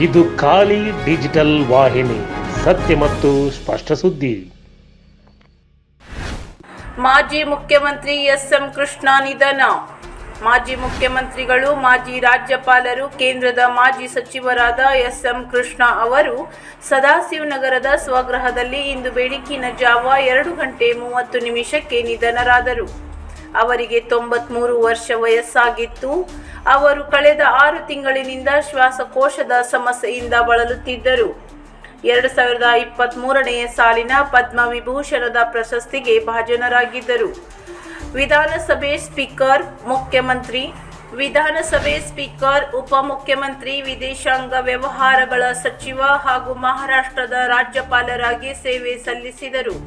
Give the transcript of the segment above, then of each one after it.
ಇದು ಖಾಲಿ ಡಿಜಿಟಲ್ ವಾಹಿನಿ, ಸತ್ಯ ಮತ್ತು ಸ್ಪಷ್ಟ ಸುದ್ದಿ. ಮಾಜಿ ಮುಖ್ಯಮಂತ್ರಿ ಎಸ್.ಎಂ. ಕೃಷ್ಣ ನಿಧನ. ಮಾಜಿ ಮುಖ್ಯಮಂತ್ರಿಗಳು, ಮಾಜಿ ರಾಜ್ಯಪಾಲರು, ಕೇಂದ್ರದ ಮಾಜಿ ಸಚಿವರಾದ ಎಸ್.ಎಂ. ಕೃಷ್ಣ ಅವರು ಸದಾಶಿವನಗರದ ಸ್ವಗೃಹದಲ್ಲಿ ಇಂದು ಬೆಳಗಿನ ಜಾವ 2:30 ನಿಧನರಾದರು. ಅವರಿಗೆ 93 ವರ್ಷ ವಯಸ್ಸಾಗಿತ್ತು. ಅವರು ಕಳೆದ 6 ತಿಂಗಳಿನಿಂದ ಶ್ವಾಸಕೋಶದ ಸಮಸ್ಯೆಯಿಂದ ಬಳಲುತ್ತಿದ್ದರು. 2023ನೇ ಸಾಲಿನ ಪದ್ಮವಿಭೂಷಣದ ಪ್ರಶಸ್ತಿಗೆ ಭಾಜನರಾಗಿದ್ದರು. ವಿಧಾನಸಭೆ ಸ್ಪೀಕರ್, ಮುಖ್ಯಮಂತ್ರಿ, ವಿಧಾನಸಭೆ ಸ್ಪೀಕರ್, ಉಪಮುಖ್ಯಮಂತ್ರಿ, ವಿದೇಶಾಂಗ ವ್ಯವಹಾರಗಳ ಸಚಿವ ಹಾಗೂ ಮಹಾರಾಷ್ಟ್ರದ ರಾಜ್ಯಪಾಲರಾಗಿ ಸೇವೆ ಸಲ್ಲಿಸಿದರು.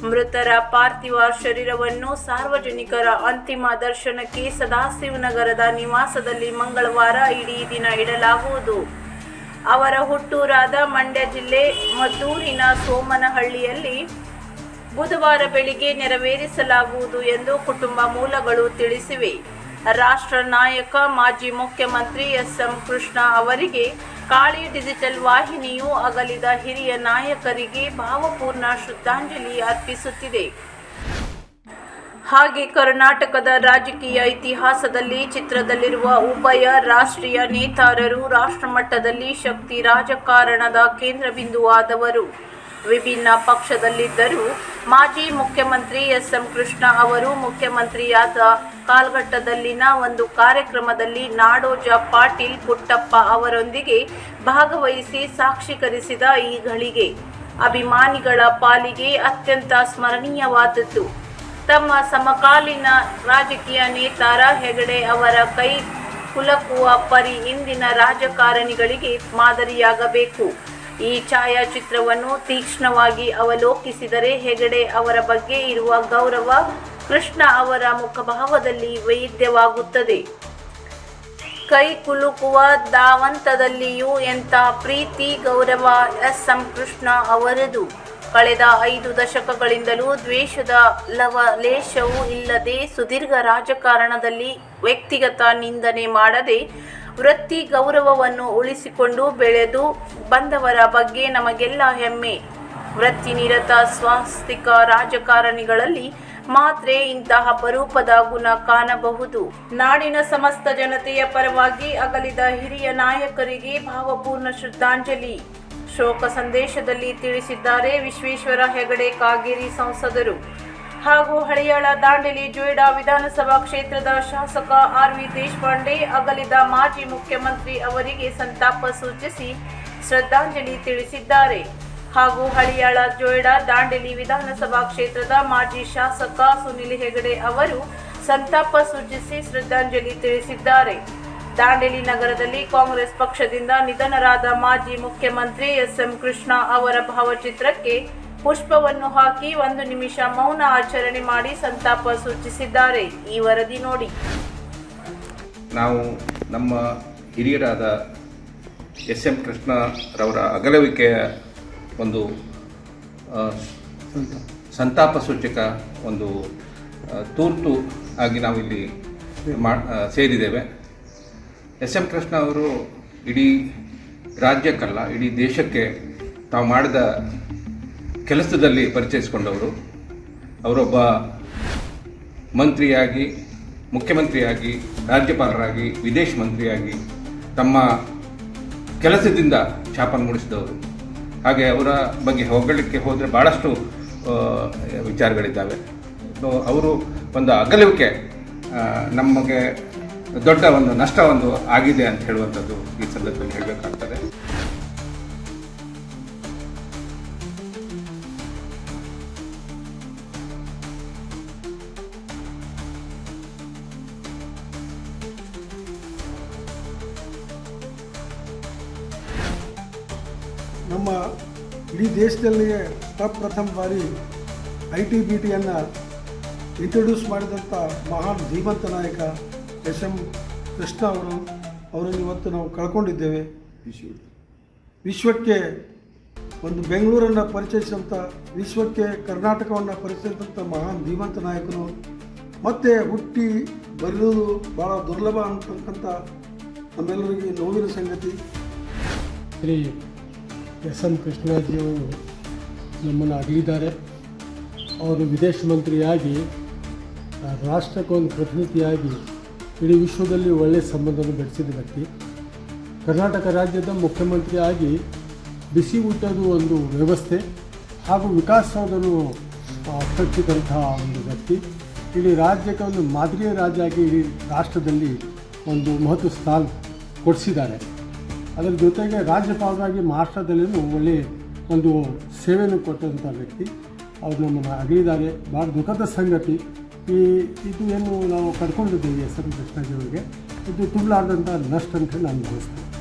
ಮೃತರ ಪಾರ್ಥಿವ ಶರೀರವನ್ನು ಸಾರ್ವಜನಿಕರ ಅಂತಿಮ ದರ್ಶನಕ್ಕೆ ಸದಾಶಿವನಗರದ ನಿವಾಸದಲ್ಲಿ ಮಂಗಳವಾರ ಇಡೀ ದಿನ ಇಡಲಾಗುವುದು. ಅವರ ಹುಟ್ಟೂರಾದ ಮಂಡ್ಯ ಜಿಲ್ಲೆ ಮದ್ದೂರಿನ ಸೋಮನಹಳ್ಳಿಯಲ್ಲಿ ಬುಧವಾರ ಬೆಳಿಗ್ಗೆ ನೆರವೇರಿಸಲಾಗುವುದು ಎಂದು ಕುಟುಂಬ ಮೂಲಗಳು ತಿಳಿಸಿವೆ. ರಾಷ್ಟ್ರ ನಾಯಕ, ಮಾಜಿ ಮುಖ್ಯಮಂತ್ರಿ ಎಸ್.ಎಂ. ಕೃಷ್ಣ ಅವರಿಗೆ ಖಾಲಿ ಡಿಜಿಟಲ್ ವಾಹಿನಿಯು ಅಗಲಿದ ಹಿರಿಯ ನಾಯಕರಿಗೆ ಭಾವಪೂರ್ಣ ಶ್ರದ್ಧಾಂಜಲಿ ಅರ್ಪಿಸುತ್ತಿದೆ. ಹಾಗೆ ಕರ್ನಾಟಕದ ರಾಜಕೀಯ ಇತಿಹಾಸದಲ್ಲಿ ಚಿತ್ರದಲ್ಲಿರುವ ಉಭಯ ರಾಷ್ಟ್ರೀಯ ನೇತಾರರು ರಾಷ್ಟ್ರಮಟ್ಟದಲ್ಲಿ ಶಕ್ತಿ ರಾಜಕಾರಣದ ಕೇಂದ್ರಬಿಂದುವಾದವರು. ವಿಭಿನ್ನ ಪಕ್ಷದಲ್ಲಿದ್ದರೂ ಮಾಜಿ ಮುಖ್ಯಮಂತ್ರಿ ಎಸ್.ಎಂ. ಕೃಷ್ಣ ಅವರು ಮುಖ್ಯಮಂತ್ರಿಯಾದ ಕಾಲಘಟ್ಟದಲ್ಲಿನ ಒಂದು ಕಾರ್ಯಕ್ರಮದಲ್ಲಿ ನಾಡೋಜ ಪಾಟೀಲ್ ಪುಟ್ಟಪ್ಪ ಅವರೊಂದಿಗೆ ಭಾಗವಹಿಸಿ ಸಾಕ್ಷೀಕರಿಸಿದ ಈ ಘಳಿಗೆ ಅಭಿಮಾನಿಗಳ ಪಾಲಿಗೆ ಅತ್ಯಂತ ಸ್ಮರಣೀಯವಾದದ್ದು. ತಮ್ಮ ಸಮಕಾಲೀನ ರಾಜಕೀಯ ನೇತಾರ ಹೆಗಡೆ ಅವರ ಕೈ ಕುಲಕುವ ಪರಿ ಇಂದಿನ ರಾಜಕಾರಣಿಗಳಿಗೆ ಮಾದರಿಯಾಗಬೇಕು. ಈ ಛಾಯಾಚಿತ್ರವನ್ನು ತೀಕ್ಷ್ಣವಾಗಿ ಅವಲೋಕಿಸಿದರೆ ಹೆಗಡೆ ಅವರ ಬಗ್ಗೆ ಇರುವ ಗೌರವ ಕೃಷ್ಣ ಅವರ ಮುಖಭಾವದಲ್ಲಿ ವೈದ್ಯವಾಗುತ್ತದೆ. ಕೈ ಕುಲುಕುವ ಧಾವಂತದಲ್ಲಿಯೂ ಎಂಥ ಪ್ರೀತಿ, ಗೌರವ ಎಸ್.ಎಂ. ಕೃಷ್ಣ ಅವರದು. ಕಳೆದ 5 ದಶಕಗಳಿಂದಲೂ ದ್ವೇಷದ ಲವಲೇಶವೂ ಇಲ್ಲದೆ ಸುದೀರ್ಘ ರಾಜಕಾರಣದಲ್ಲಿ ವ್ಯಕ್ತಿಗತ ನಿಂದನೆ ಮಾಡದೆ ವೃತ್ತಿ ಗೌರವವನ್ನು ಉಳಿಸಿಕೊಂಡು ಬೆಳೆದು ಬಂದವರ ಬಗ್ಗೆ ನಮಗೆಲ್ಲ ಹೆಮ್ಮೆ. ವೃತ್ತಿನಿರತ ಸ್ವಾಸ್ತಿಕ ರಾಜಕಾರಣಿಗಳಲ್ಲಿ ಮಾತ್ರ ಇಂತಹ ಅಪರೂಪದ ಗುಣ ಕಾಣಬಹುದು. ನಾಡಿನ ಸಮಸ್ತ ಜನತೆಯ ಪರವಾಗಿ ಅಗಲಿದ ಹಿರಿಯ ನಾಯಕರಿಗೆ ಭಾವಪೂರ್ಣ ಶ್ರದ್ಧಾಂಜಲಿ ಶೋಕ ಸಂದೇಶದಲ್ಲಿ ತಿಳಿಸಿದ್ದಾರೆ ವಿಶ್ವೇಶ್ವರ ಹೆಗಡೆ ಕಾಗೇರಿ ಸಂಸದರು ಹಾಗೂ ಹಳಿಯಾಳ ದಾಂಡೇಲಿ ಜೋಯಿಡಾ ವಿಧಾನಸಭಾ ಕ್ಷೇತ್ರದ ಶಾಸಕ ಆರ್.ವಿ. ದೇಶಪಾಂಡೆ. ಅಗಲಿದ ಮಾಜಿ ಮುಖ್ಯಮಂತ್ರಿ ಅವರಿಗೆ ಸಂತಾಪ ಸೂಚಿಸಿ ಶ್ರದ್ಧಾಂಜಲಿ ತಿಳಿಸಿದ್ದಾರೆ. ಹಾಗೂ ಹಳಿಯಾಳ ಜೋಯಿಡಾ ದಾಂಡೇಲಿ ವಿಧಾನಸಭಾ ಕ್ಷೇತ್ರದ ಮಾಜಿ ಶಾಸಕ ಸುನಿಲ್ ಹೆಗಡೆ ಅವರು ಸಂತಾಪ ಸೂಚಿಸಿ ಶ್ರದ್ಧಾಂಜಲಿ ತಿಳಿಸಿದ್ದಾರೆ. ದಾಂಡೇಲಿ ನಗರದಲ್ಲಿ ಕಾಂಗ್ರೆಸ್ ಪಕ್ಷದಿಂದ ನಿಧನರಾದ ಮಾಜಿ ಮುಖ್ಯಮಂತ್ರಿ ಎಸ್.ಎಂ. ಕೃಷ್ಣ ಅವರ ಭಾವಚಿತ್ರಕ್ಕೆ ಪುಷ್ಪವನ್ನು ಹಾಕಿ 1 ನಿಮಿಷ ಮೌನ ಆಚರಣೆ ಮಾಡಿ ಸಂತಾಪ ಸೂಚಿಸಿದ್ದಾರೆ. ಈ ವರದಿ ನೋಡಿ. ನಾವು ನಮ್ಮ ಹಿರಿಯರಾದ ಎಸ್.ಎಂ. ಕೃಷ್ಣರವರ ಅಗಲವಿಕೆಯ ಒಂದು ಸಂತಾಪ ಸೂಚಕ ಒಂದು ತುರ್ತು ಆಗಿ ನಾವಿಲ್ಲಿ ಸೇರಿದ್ದೇವೆ. ಎಸ್.ಎಂ. ಕೃಷ್ಣ ಅವರು ಇಡೀ ರಾಜ್ಯಕ್ಕಲ್ಲ, ಇಡೀ ದೇಶಕ್ಕೆ ತಾವು ಮಾಡಿದ ಕೆಲಸದಲ್ಲಿ ಪರಿಚಯಿಸಿಕೊಂಡವರು. ಅವರೊಬ್ಬ ಮಂತ್ರಿಯಾಗಿ, ಮುಖ್ಯಮಂತ್ರಿಯಾಗಿ, ರಾಜ್ಯಪಾಲರಾಗಿ, ವಿದೇಶ ಮಂತ್ರಿಯಾಗಿ ತಮ್ಮ ಕೆಲಸದಿಂದ ಛಾಪನ್ನು ಮೂಡಿಸಿದವರು. ಹಾಗೆ ಅವರ ಬಗ್ಗೆ ಹೊಗಳಲಿಕ್ಕೆ ಹೋದರೆ ಭಾಳಷ್ಟು ವಿಚಾರಗಳಿದ್ದಾವೆ. ಅವರು ಒಂದು ಅಗಲುವಿಕೆ ನಮಗೆ ದೊಡ್ಡ ಒಂದು ನಷ್ಟ ಆಗಿದೆ ಅಂತ ಹೇಳುವಂಥದ್ದು ಈ ಸಂದರ್ಭದಲ್ಲಿ ಹೇಳಬೇಕಾಗ್ತದೆ. ನಮ್ಮ ಇಡೀ ದೇಶದಲ್ಲಿಯೇ ಪ್ರಥಮ ಬಾರಿ ITBTಯನ್ನು ಇಂಟ್ರೊಡ್ಯೂಸ್ ಮಾಡಿದಂಥ ಮಹಾನ್ ಧೀಮಂತ ನಾಯಕ ಎಸ್.ಎಂ. ಕೃಷ್ಣ ಅವರನ್ನು ಇವತ್ತು ನಾವು ಕಳ್ಕೊಂಡಿದ್ದೇವೆ. ವಿಶ್ವಕ್ಕೆ ಒಂದು ಬೆಂಗಳೂರನ್ನು ಪರಿಚಯಿಸಿದಂಥ, ವಿಶ್ವಕ್ಕೆ ಕರ್ನಾಟಕವನ್ನು ಪರಿಚಯಿಸಿದಂಥ ಮಹಾನ್ ಧೀಮಂತ ನಾಯಕರು ಮತ್ತೆ ಹುಟ್ಟಿ ಬರೆಯುವುದು ಭಾಳ ದುರ್ಲಭ ಅಂತಕ್ಕಂಥ ನಮ್ಮೆಲ್ಲರಿಗೆ ನೋವಿನ ಸಂಗತಿ. ಶ್ರೀ ಎಸ್ ಎಂ ಕೃಷ್ಣಾಜಿಯವರು ನಮ್ಮನ್ನು ಅಗಲಿದ್ದಾರೆ. ಅವರು ವಿದೇಶ ಮಂತ್ರಿಯಾಗಿ ರಾಷ್ಟ್ರಕ್ಕೊಂದು ಪ್ರತಿನಿಧಿಯಾಗಿ ಇಡೀ ವಿಶ್ವದಲ್ಲಿ ಒಳ್ಳೆಯ ಸಂಬಂಧವನ್ನು ಬೆಳೆಸಿದ ವ್ಯಕ್ತಿ. ಕರ್ನಾಟಕ ರಾಜ್ಯದ ಮುಖ್ಯಮಂತ್ರಿಯಾಗಿ ಬಿಸಿ ಊಟದ ಒಂದು ವ್ಯವಸ್ಥೆ ಹಾಗೂ ವಿಕಾಸವನ್ನು ಕಟ್ಟಿದಂತಹ ಒಂದು ವ್ಯಕ್ತಿ. ಇಡೀ ರಾಜ್ಯಕ್ಕೆ ಒಂದು ಮಾದರಿಯ ರಾಜ್ಯ ಆಗಿ ಇಡೀ ರಾಷ್ಟ್ರದಲ್ಲಿ ಒಂದು ಮಹತ್ವ ಸ್ಥಾನ ಕೊಡಿಸಿದ್ದಾರೆ. ಅದರ ಜೊತೆಗೆ ರಾಜ್ಯಪಾಲರಾಗಿ ಮಹಾರಾಷ್ಟ್ರದಲ್ಲಿಯೂ ಒಳ್ಳೆಯ ಒಂದು ಸೇವೆಯನ್ನು ಕೊಟ್ಟಂಥ ವ್ಯಕ್ತಿ. ಅವರು ನಮ್ಮನ್ನು ಅಗಲಿದ್ದಾರೆ. ಭಾಳ ದುಃಖದ ಸಂಗತಿ. ಇದು ಏನು ನಾವು ಕಳ್ಕೊಂಡಿದ್ದೀವಿ ಎಸ್ ಎಂ ಕೃಷ್ಣಾಜಿಯವರಿಗೆ, ಇದು ತುಂಬಲಾರ್ದಂಥ ನಷ್ಟ ಅಂತ ನಾನು ಭಾವಿಸ್ತೇನೆ.